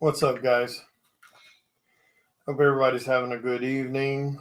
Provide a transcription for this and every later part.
What's up, guys? Hope everybody's having a good evening.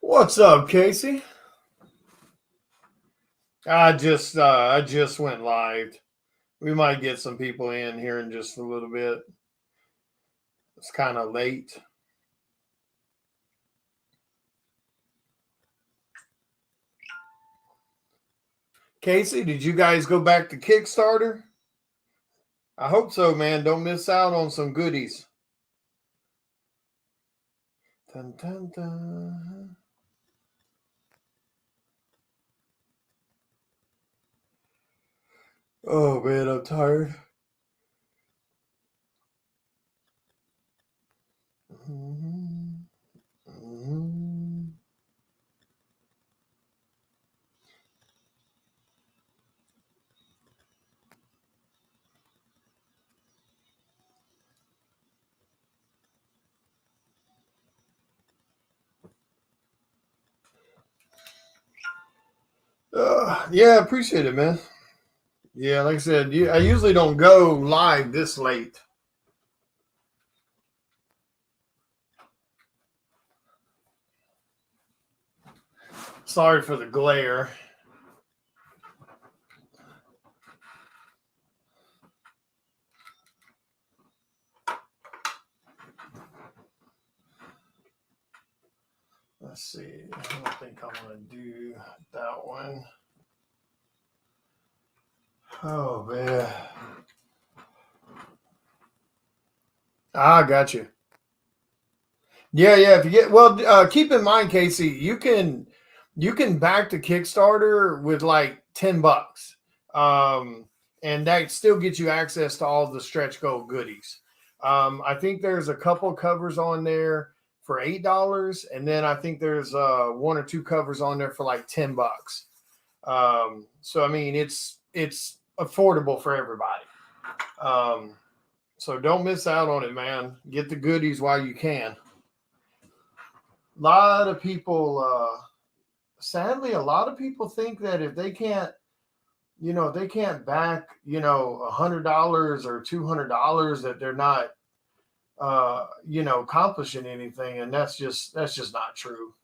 What's up, Casey? I just went live. We might get some people in here in just a little bit. It's kind of late. Casey, did you guys go back to Kickstarter? I hope so, man. Don't miss out on some goodies. Dun, dun, dun. Oh man, I'm tired. Mm-hmm. Mm-hmm. Yeah, appreciate it, man. Yeah, like I said, I usually don't go live this late. Sorry for the glare. Let's see. I don't think I'm going to do that one. Oh, man. I got you. Yeah. If you get keep in mind, Casey, you can back to Kickstarter with like $10, and that still gets you access to all the stretch goal goodies. I think there's a couple covers on there for $8, and then I think there's one or two covers on there for like $10. So I mean, it's affordable for everybody. So don't miss out on it, man. Get the goodies while you can. A lot of people, sadly, a lot of people think that if they can't, they can't back, $100 or $200, that they're not, accomplishing anything, and that's just not true.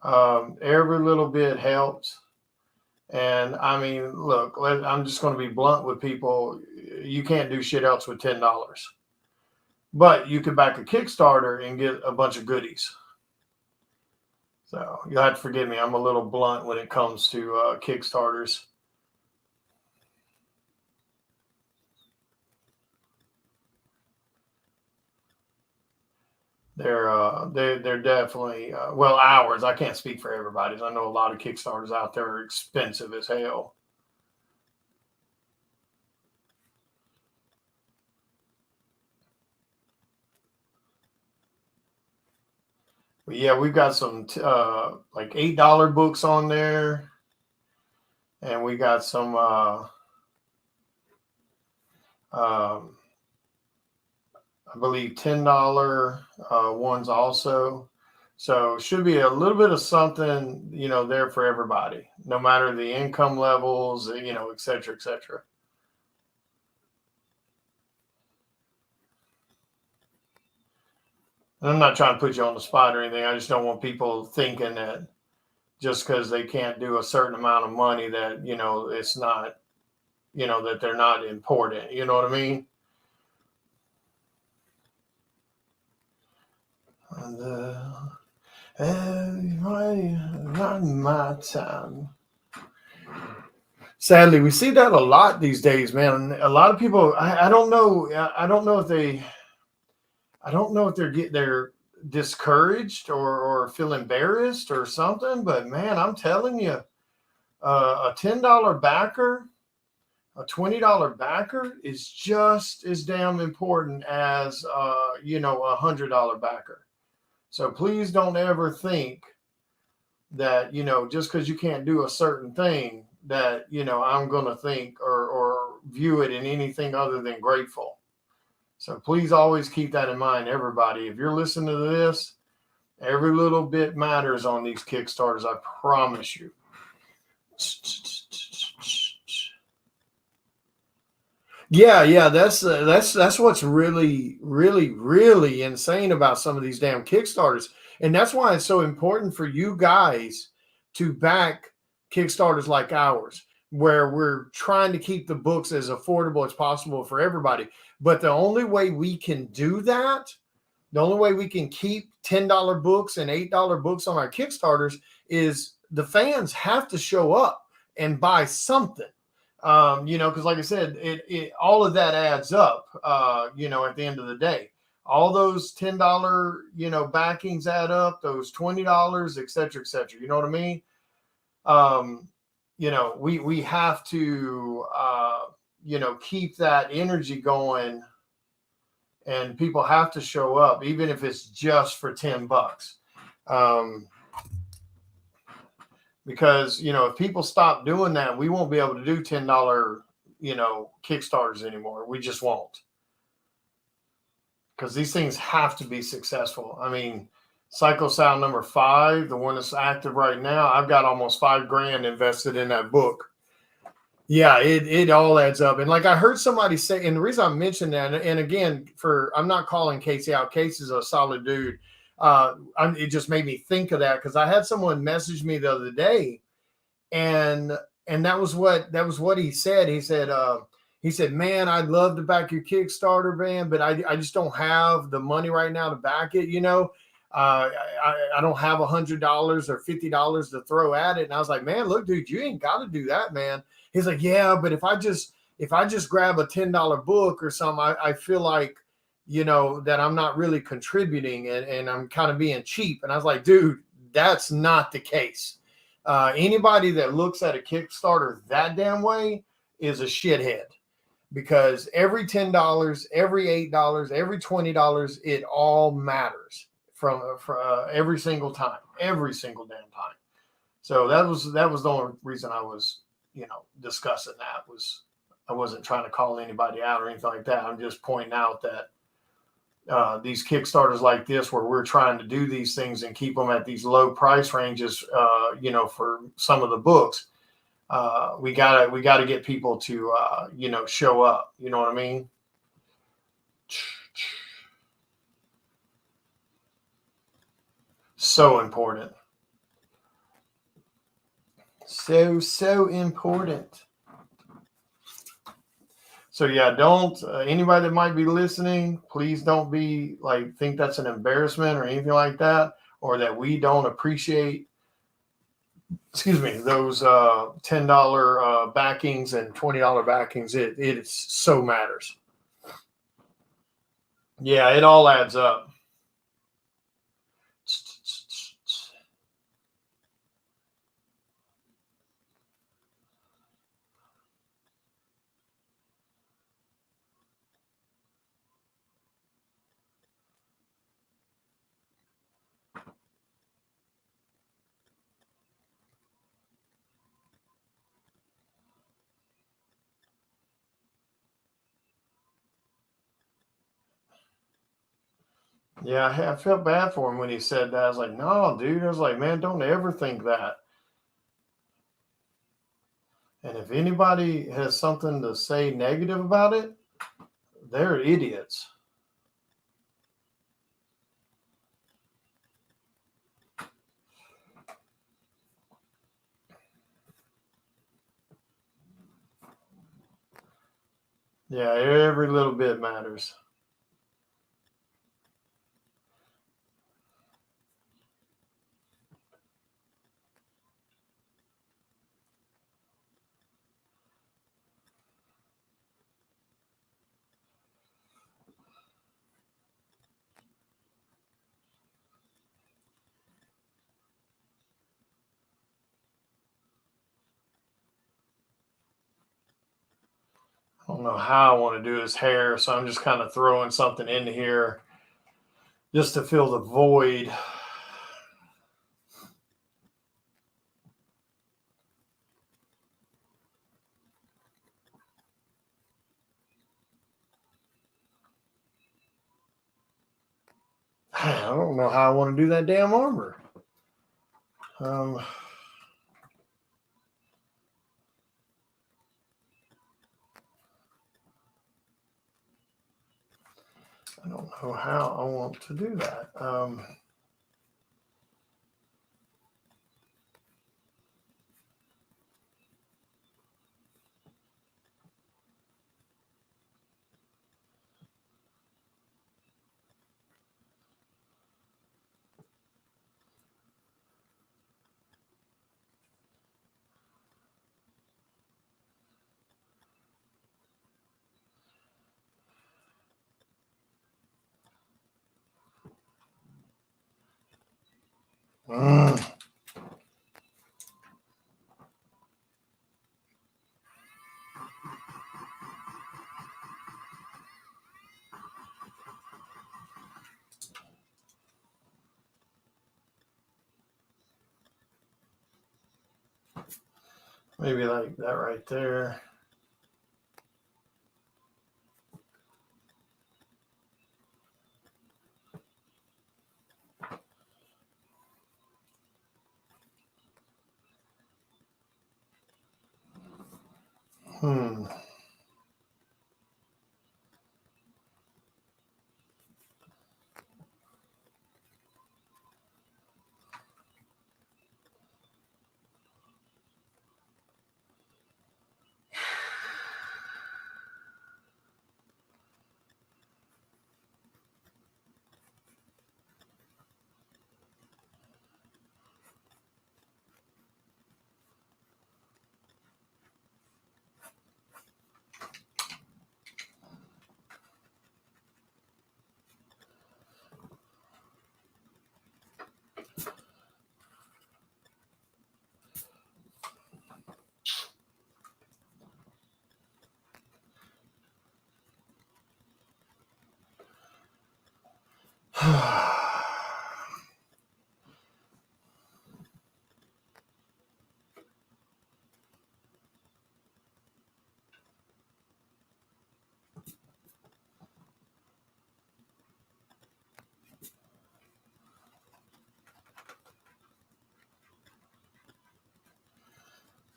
Every little bit helps. And I mean, look, I'm just going to be blunt with people. You can't do shit else with $10, but you could back a Kickstarter and get a bunch of goodies. So you'll have to forgive me. I'm a little blunt when it comes to Kickstarters. They're definitely ours. I can't speak for everybody's. I know a lot of Kickstarters out there are expensive as hell. But yeah, we've got some like $8 books on there, and we got some um, I believe $10 ones also. So should be a little bit of something, there for everybody, no matter the income levels, et cetera, et cetera. And I'm not trying to put you on the spot or anything. I just don't want people thinking that just because they can't do a certain amount of money that, it's not, that they're not important. You know what I mean? And not my time. Sadly, we see that a lot these days, man. A lot of people. I don't know. I don't know if they. I don't know if they're discouraged or feel embarrassed or something. But man, I'm telling you, a $10 backer, a $20 backer is just as damn important as a $100 backer. So please don't ever think that just because you can't do a certain thing that I'm going to think or view it in anything other than grateful. So please always keep that in mind, everybody. If you're listening to this, every little bit matters on these Kickstarters, I promise you. Yeah, that's what's really, really, really insane about some of these damn Kickstarters, and that's why it's so important for you guys to back Kickstarters like ours, where we're trying to keep the books as affordable as possible for everybody. But the only way we can do that, the only way we can keep $10 books and $8 books on our Kickstarters is the fans have to show up and buy something. Because like I said, it all of that adds up. At the end of the day, all those $10, backings add up. Those $20, et cetera, et cetera. You know what I mean? We have to, keep that energy going, and people have to show up, even if it's just for $10. Because if people stop doing that, we won't be able to do $10 Kickstarters anymore. We just won't, because these things have to be successful. I mean, Psycho Sound number 5, the one that's active right now, I've got almost $5,000 invested in that book. Yeah, it all adds up. And like I heard somebody say, and the reason I mentioned that, and again, I'm not calling Casey out. Casey's a solid dude. It just made me think of that because I had someone message me the other day, and that was what he said. He said, man, I'd love to back your Kickstarter, man, but I just don't have the money right now to back it. I don't have $100 or $50 to throw at it. And I was like, man, look, dude, you ain't got to do that, man. He's like, yeah, but if I just grab a $10 book or something, I feel like, that I'm not really contributing and I'm kind of being cheap. And I was like, dude, that's not the case. Anybody that looks at a Kickstarter that damn way is a shithead, because every $10, every $8, every $20, it all matters from every single time, every single damn time. So that was the only reason I was, discussing that. Was I wasn't trying to call anybody out or anything like that. I'm just pointing out that these Kickstarters like this, where we're trying to do these things and keep them at these low price ranges, for some of the books, we gotta get people to, show up. You know what I mean? So important. So important. So yeah, don't anybody that might be listening, please don't be like think that's an embarrassment or anything like that, or that we don't appreciate. Excuse me, those $10 backings and $20 backings. It so matters. Yeah, it all adds up. Yeah, I felt bad for him when he said that. I was like, no, dude. I was like, man, don't ever think that. And if anybody has something to say negative about it, they're idiots. Yeah, every little bit matters. don't know how I want to do his hair, so I'm just kind of throwing something in here just to fill the void. I don't know how I want to do that damn armor. I don't know how I want to do that. mm. Maybe like that right there. Hmm.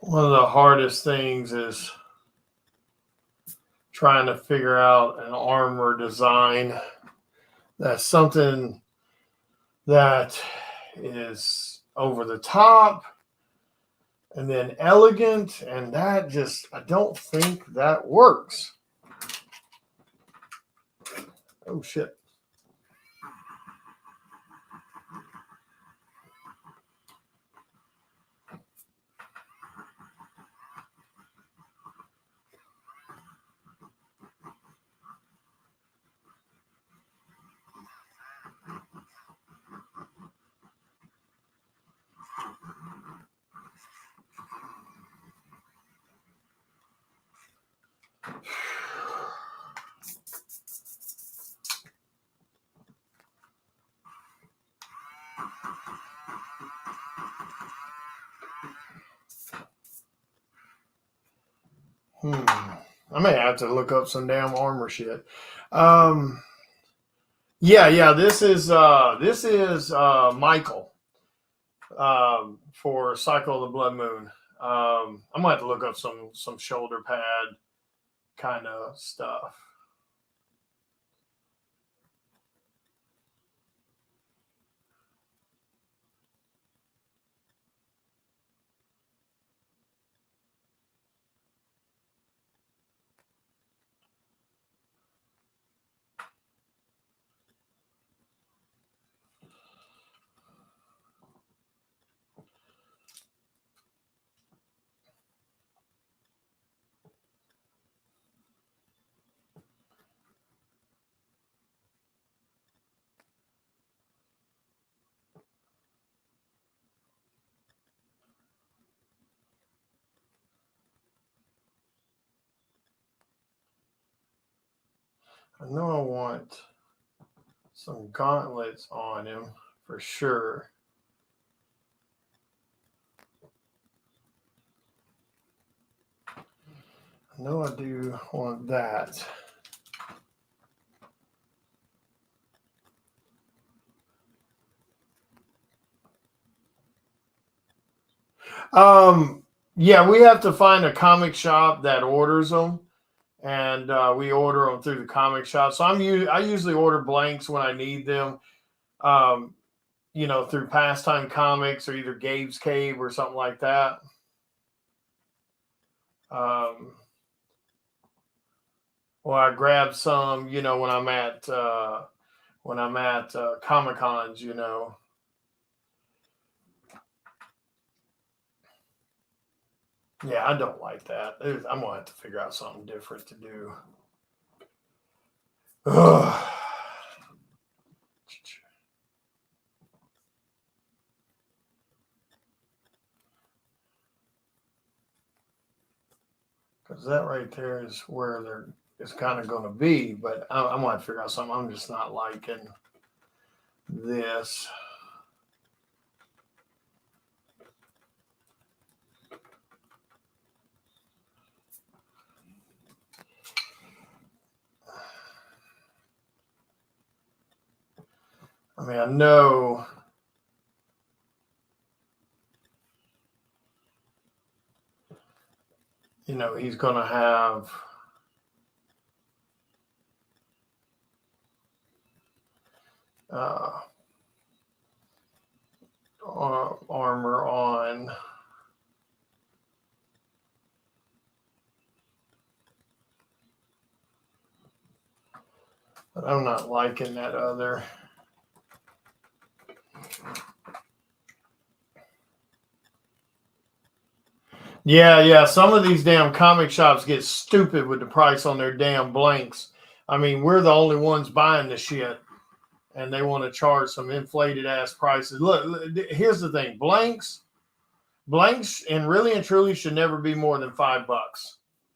One of the hardest things is trying to figure out an armor design that's something that is over the top and then elegant, and that just, I don't think that works. Oh shit. I may have to look up some damn armor shit. Yeah. This is Michael for Cycle of the Blood Moon. I'm gonna have to look up some shoulder pad kind of stuff. I know I want some gauntlets on him for sure. I know I do want that. Yeah, we have to find a comic shop that orders them, and we order them through the comic shop. So I usually order blanks when I need them. Um, through Pastime Comics or either Gabe's Cave or something like that. Um, or I grab some, when I'm at Comic Cons. Yeah, I don't like that. I'm gonna have to figure out something different to do. Ugh. Because that right there is where they're it's kind of going to be. But I'm going to figure out something. I'm just not liking this. I mean, I know. He's going to have armor on. But I'm not liking that other. Yeah. Some of these damn comic shops get stupid with the price on their damn blanks. I mean, we're the only ones buying the shit, and they want to charge some inflated ass prices. Look, here's the thing: blanks, and really and truly should never be more than $5.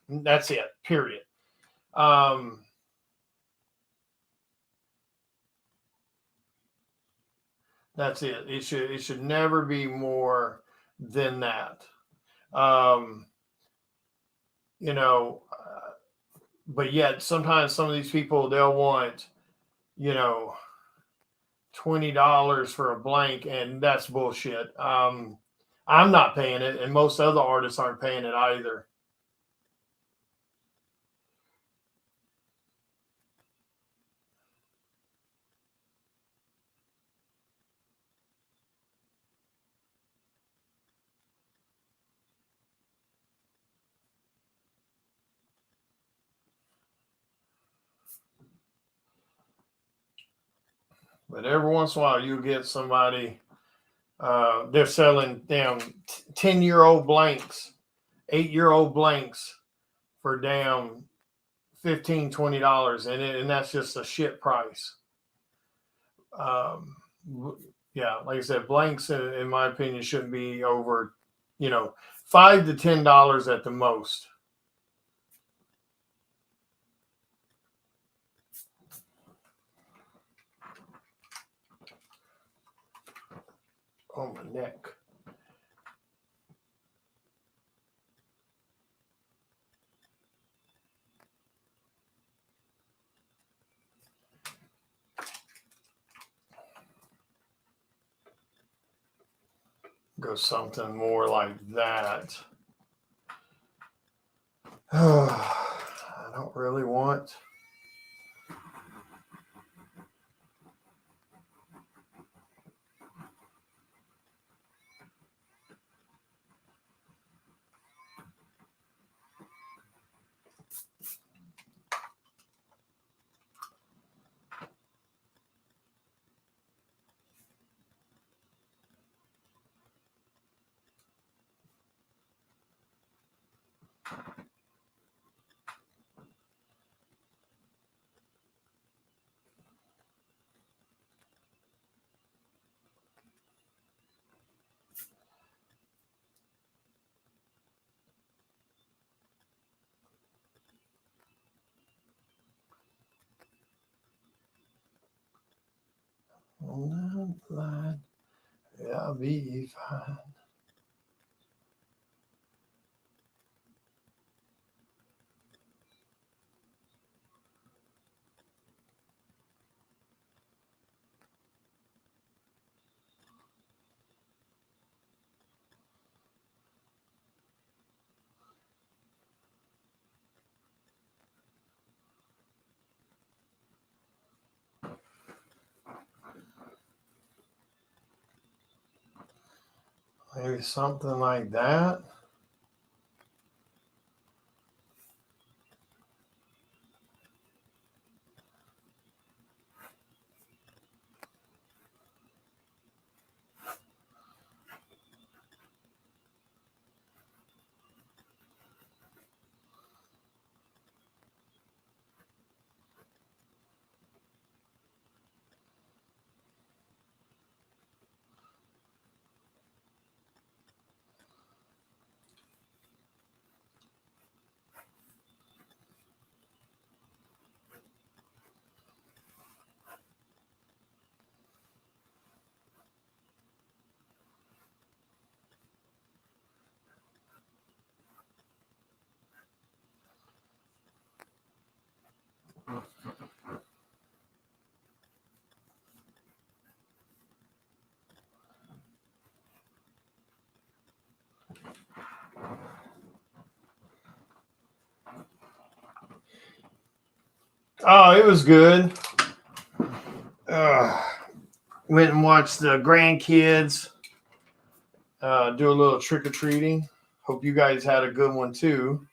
That's it. Period. Um, that's it. It should never be more than that. Um, you know, but yet sometimes some of these people they'll want you know $20 for a blank, and that's bullshit. I'm not paying it, and most other artists aren't paying it either. But every once in a while, you get somebody. They're selling damn 10-year-old blanks, 8-year-old blanks for damn $15-$20, and that's just a shit price. Um, yeah, like I said, blanks in my opinion shouldn't be over, you know, $5 to $10 at the most. On my neck. Go something more like that. I don't really want. On the line, I'll be fine. Maybe something like that. Oh, it was good. Went and watched the grandkids do a little trick or treating. Hope you guys had a good one too.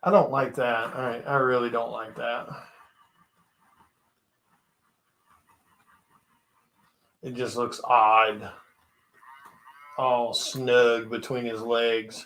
I don't like that. All right, I really don't like that. It just looks odd, all snug between his legs.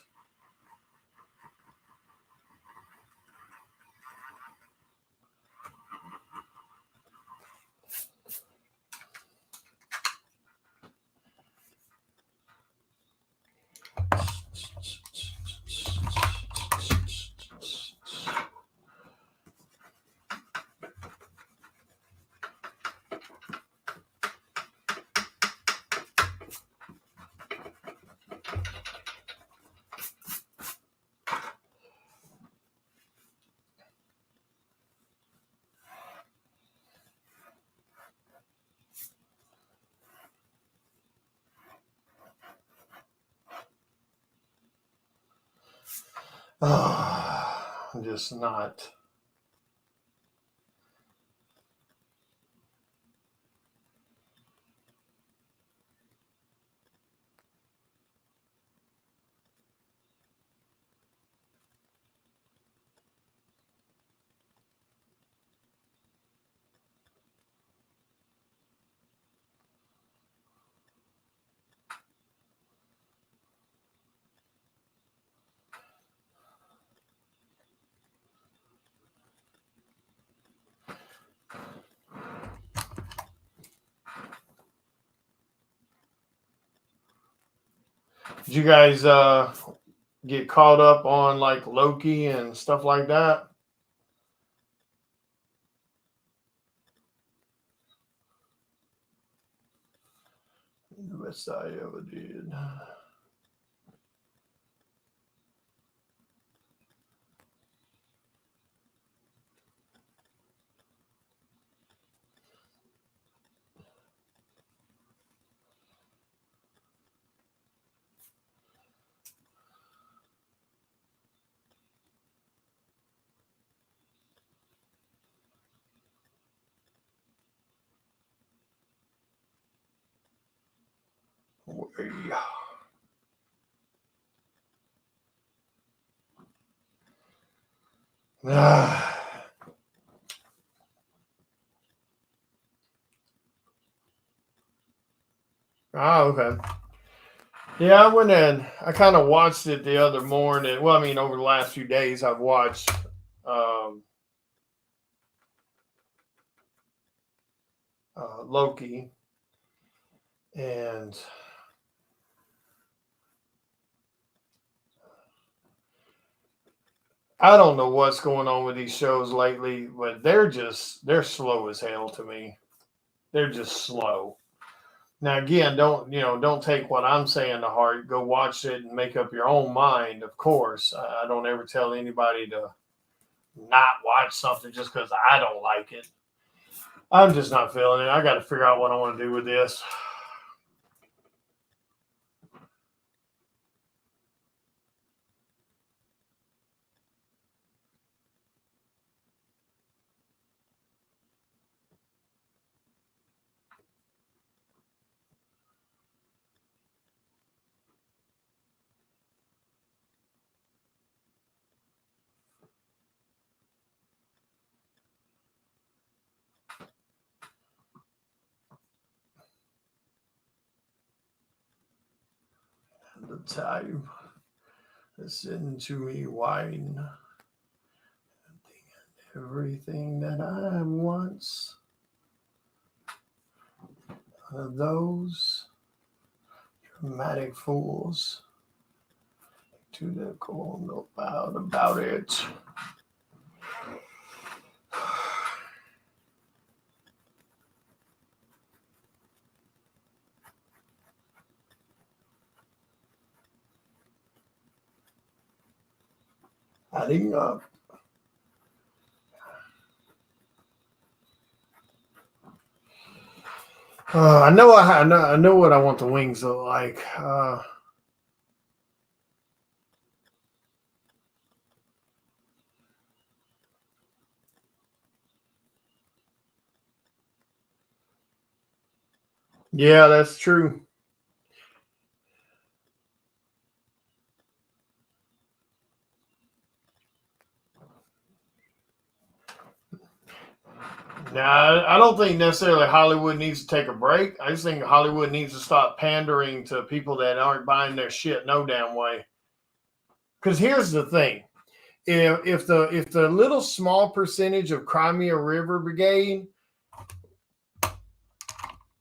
I'm just not. Did you guys get caught up on like Loki and stuff like that? The best I ever did. Okay. Yeah, I went in. I kind of watched it the other morning. Well, I mean, over the last few days, I've watched um, Loki, and I don't know what's going on with these shows lately, but they're slow as hell to me. They're just slow. Now again, don't take what I'm saying to heart. Go watch it and make up your own mind. Of course, I don't ever tell anybody to not watch something just because I don't like it. I'm just not feeling it. I got to figure out what I want to do with this. The time listen to me whine. Everything that I once those dramatic fools to the core about it. Adding up. I know what I want the wings to look like. Yeah, that's true. Now, I don't think necessarily Hollywood needs to take a break. I just think Hollywood needs to stop pandering to people that aren't buying their shit no damn way. Because here's the thing: if the little small percentage of Crimea River Brigade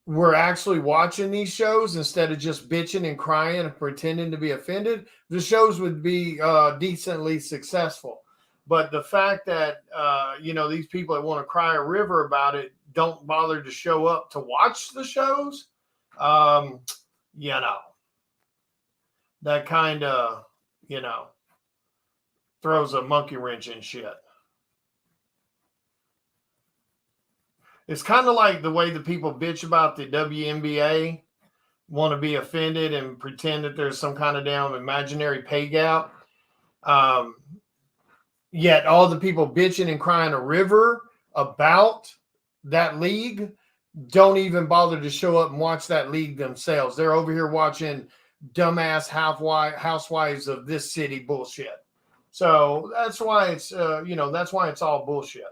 were actually watching these shows instead of just bitching and crying and pretending to be offended, the shows would be decently successful. But the fact that these people that want to cry a river about it don't bother to show up to watch the shows, that kind of throws a monkey wrench in shit. It's kind of like the way the people bitch about the WNBA, want to be offended and pretend that there's some kind of damn imaginary pay gap. Yet all the people bitching and crying a river about that league don't even bother to show up and watch that league themselves. They're over here watching dumbass housewives of this city bullshit. So that's why it's all bullshit.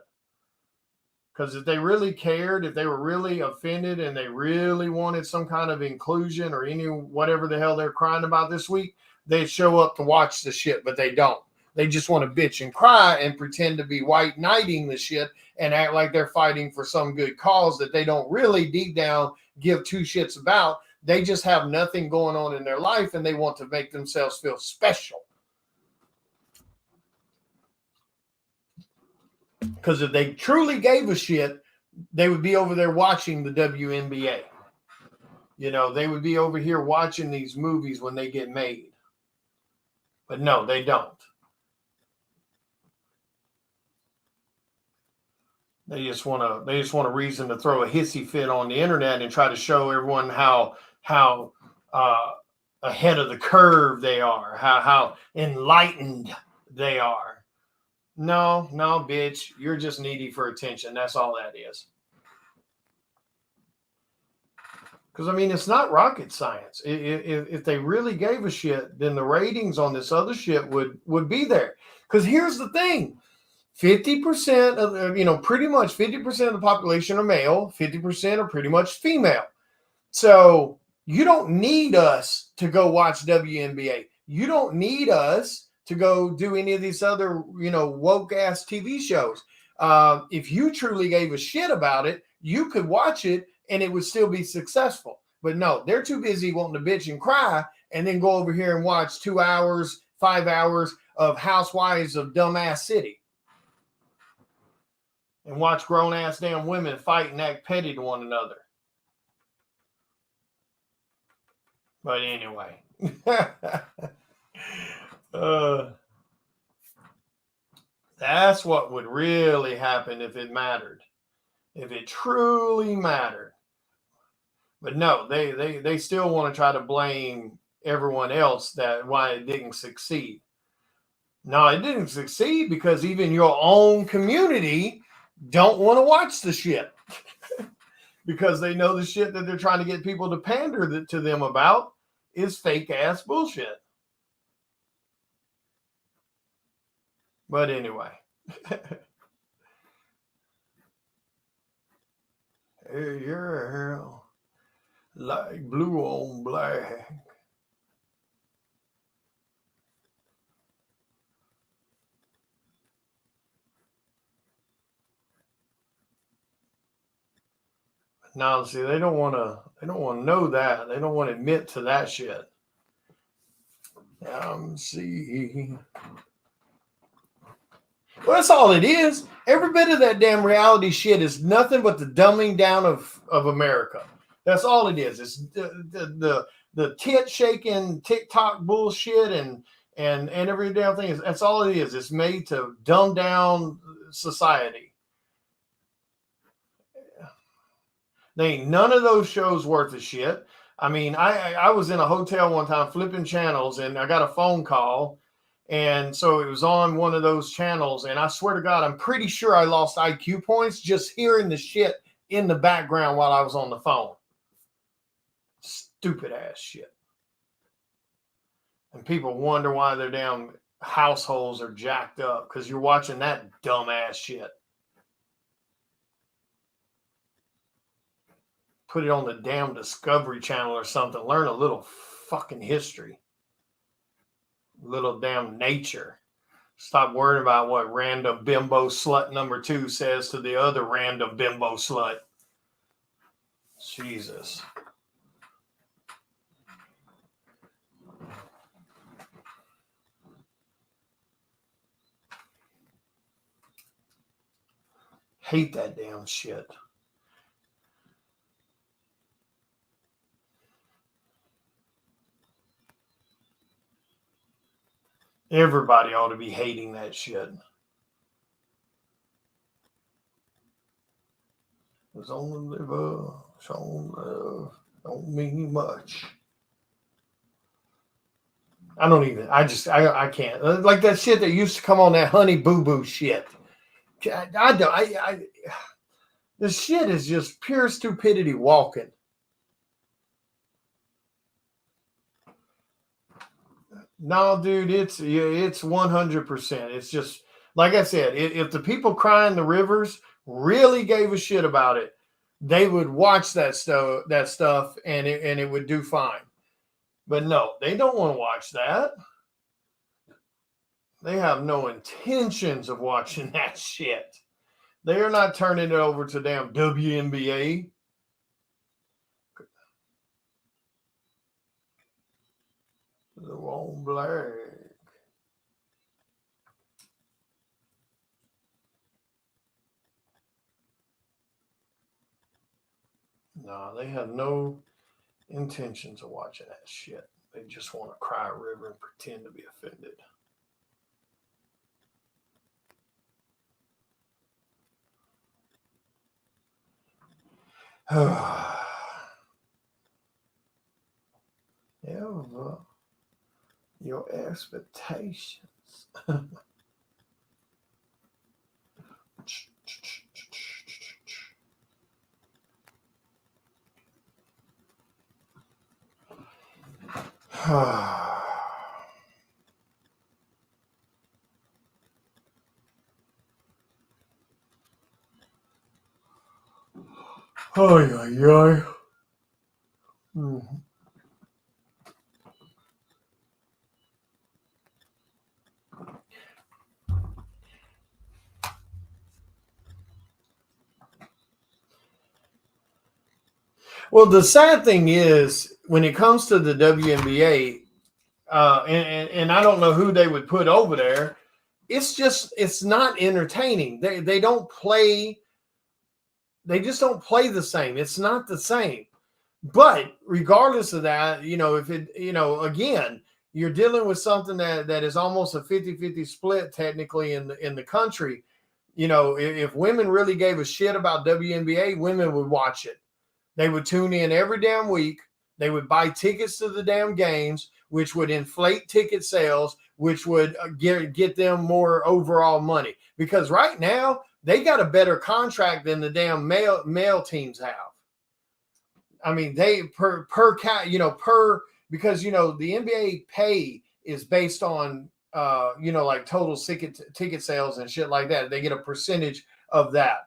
Because if they really cared, if they were really offended and they really wanted some kind of inclusion or any whatever the hell they're crying about this week, they'd show up to watch the shit, but they don't. They just want to bitch and cry and pretend to be white knighting the shit and act like they're fighting for some good cause that they don't really deep down give two shits about. They just have nothing going on in their life and they want to make themselves feel special. Because if they truly gave a shit, they would be over there watching the WNBA. They would be over here watching these movies when they get made. But no, they don't. They just want a reason to throw a hissy fit on the internet and try to show everyone how ahead of the curve they are, how enlightened they are. No, bitch, you're just needy for attention. That's all that is. Because, it's not rocket science. If they really gave a shit, then the ratings on this other shit would be there. Because here's the thing. 50% of, pretty much 50% of the population are male. 50% are pretty much female. So you don't need us to go watch WNBA. You don't need us to go do any of these other, woke ass TV shows. If you truly gave a shit about it, you could watch it and it would still be successful. But no, they're too busy wanting to bitch and cry and then go over here and watch 2 hours, 5 hours of Housewives of Dumbass City and watch grown ass damn women fight and act petty to one another. But anyway, that's what would really happen if it mattered, if it truly mattered. But no, they still want to try to blame everyone else that why it didn't succeed. No, it didn't succeed because even your own community don't want to watch the shit because they know the shit that they're trying to get people to pander to them about is fake ass bullshit. But anyway, hey, you're like blue on black. Now, see, they don't want to know that. They don't want to admit to that shit. See. Well, that's all it is. Every bit of that damn reality shit is nothing but the dumbing down of America. That's all it is. It's the tit shaking TikTok bullshit and every damn thing is. That's all it is. It's made to dumb down society. There ain't none of those shows worth a shit. I mean, I was in a hotel one time flipping channels and I got a phone call. And so it was on one of those channels. And I swear to God, I'm pretty sure I lost IQ points just hearing the shit in the background while I was on the phone. Stupid ass shit. And people wonder why their damn households are jacked up because you're watching that dumb ass shit. Put it on the damn Discovery Channel or something. Learn a little fucking history. Little damn nature. Stop worrying about what random bimbo slut number 2 says to the other random bimbo slut. Jesus. Hate that damn shit. Everybody ought to be hating that shit. It's on the liver, it's on love, don't mean much. I can't. Like that shit that used to come on that Honey Boo Boo shit. This shit is just pure stupidity walking. No, dude, it's 100%. It's just like I said. If the people crying the rivers really gave a shit about it, they would watch that stuff, and it would do fine. But no, they don't want to watch that. They have no intentions of watching that shit. They are not turning it over to damn WNBA. The wrong black. No, they have no intentions of watching that shit. They just want to cry a river and pretend to be offended. Ever your expectations. Oh, yeah. Mm-hmm. Well, the sad thing is, when it comes to the WNBA, and I don't know who they would put over there. It's not entertaining. They don't play. They just don't play the same. It's not the same. But regardless of that, if it, again, you're dealing with something that is almost a 50-50 split technically in the country. If women really gave a shit about WNBA, women would watch it. They would tune in every damn week. They would buy tickets to the damn games, which would inflate ticket sales, which would get them more overall money. Because right now, they got a better contract than the damn male teams have. I mean, they per because the NBA pay is based on like total ticket sales and shit like that. They get a percentage of that.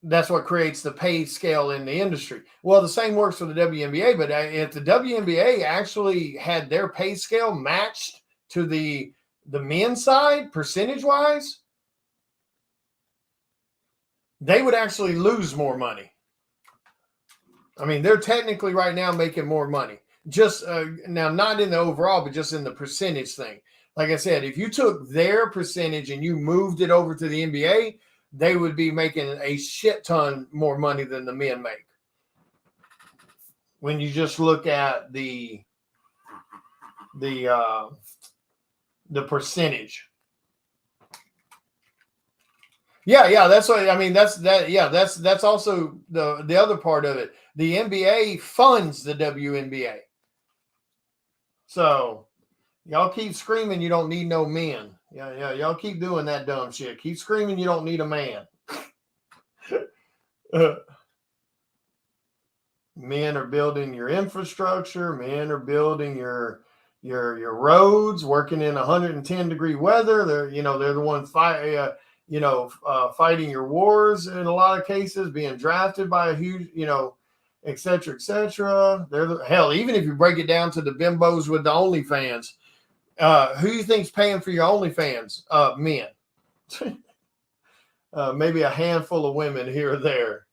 That's what creates the pay scale in the industry. Well, the same works for the WNBA, but if the WNBA actually had their pay scale matched to the men's side percentage wise, they would actually lose more money. I mean, they're technically right now making more money. Just now, not in the overall, but just in the percentage thing. Like I said, if you took their percentage and you moved it over to the NBA, they would be making a shit ton more money than the men make. When you just look at the percentage. Yeah, that's what I mean. That's also the other part of it. The NBA funds the WNBA. So y'all keep screaming you don't need no men. Yeah, y'all keep doing that dumb shit. Keep screaming you don't need a man. Men are building your infrastructure. Men are building your roads, working in 110-degree weather. They're the ones fighting your wars in a lot of cases, being drafted by a huge, et cetera, et cetera. Hell, even if you break it down to the bimbos with the OnlyFans, who do you think's paying for your OnlyFans? Men. Maybe a handful of women here or there.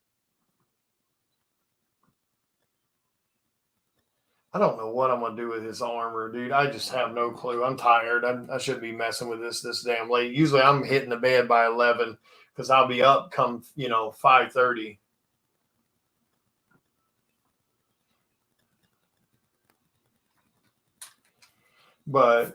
I don't know what I'm going to do with this armor, dude. I just have no clue. I'm tired. I shouldn't be messing with this damn late. Usually I'm hitting the bed by 11 because I'll be up come, 5:30. But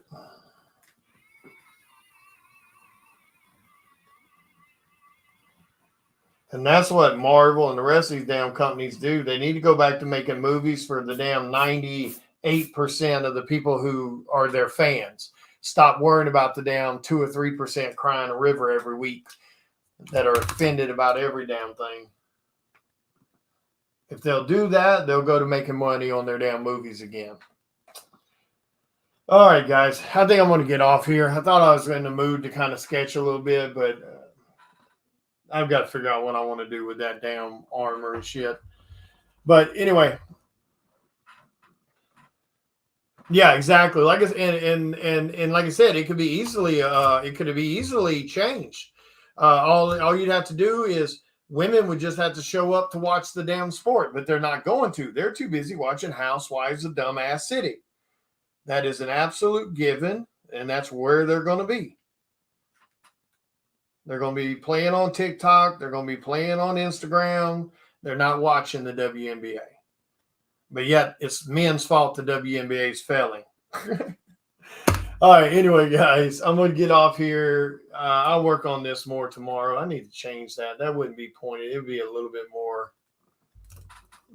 and that's what Marvel and the rest of these damn companies do. They need to go back to making movies for the damn 98% of the people who are their fans. Stop worrying about the damn 2 or 3% crying a river every week that are offended about every damn thing. If they'll do that, they'll go to making money on their damn movies again. All right, guys. I think I'm going to get off here. I thought I was in the mood to kind of sketch a little bit, but I've got to figure out what I want to do with that damn armor and shit. But anyway. Yeah, exactly. Like I said, and like I said, it could be easily changed. All you'd have to do is women would just have to show up to watch the damn sport, but they're not going to. They're too busy watching Housewives of Dumbass City. That is an absolute given, and that's where they're going to be. They're going to be playing on TikTok. They're going to be playing on Instagram. They're not watching the WNBA. But yet, it's men's fault the WNBA is failing. All right. Anyway, guys, I'm going to get off here. I'll work on this more tomorrow. I need to change that. That wouldn't be pointed. It would be a little bit more.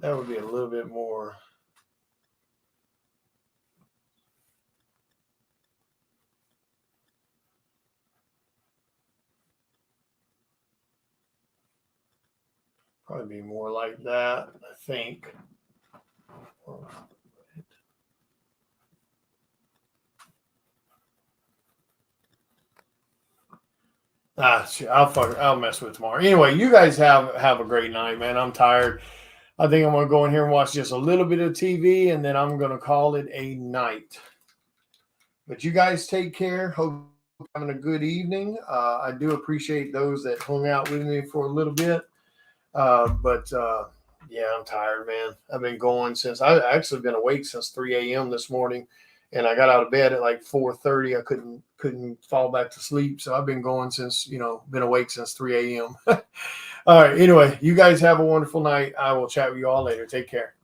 That would be a little bit more. Probably be more like that, I think. I'll mess with it tomorrow. Anyway, you guys have a great night, man. I'm tired. I think I'm going to go in here and watch just a little bit of TV, and then I'm going to call it a night. But you guys take care. Hope you're having a good evening. I do appreciate those that hung out with me for a little bit. But Yeah, I'm tired, man. I've been going since I actually been awake since 3 a.m. this morning, and I got out of bed at like 4:30. I couldn't fall back to sleep, so I've been going since been awake since 3 a.m. All right. Anyway, you guys have a wonderful night. I will chat with you all later. Take care.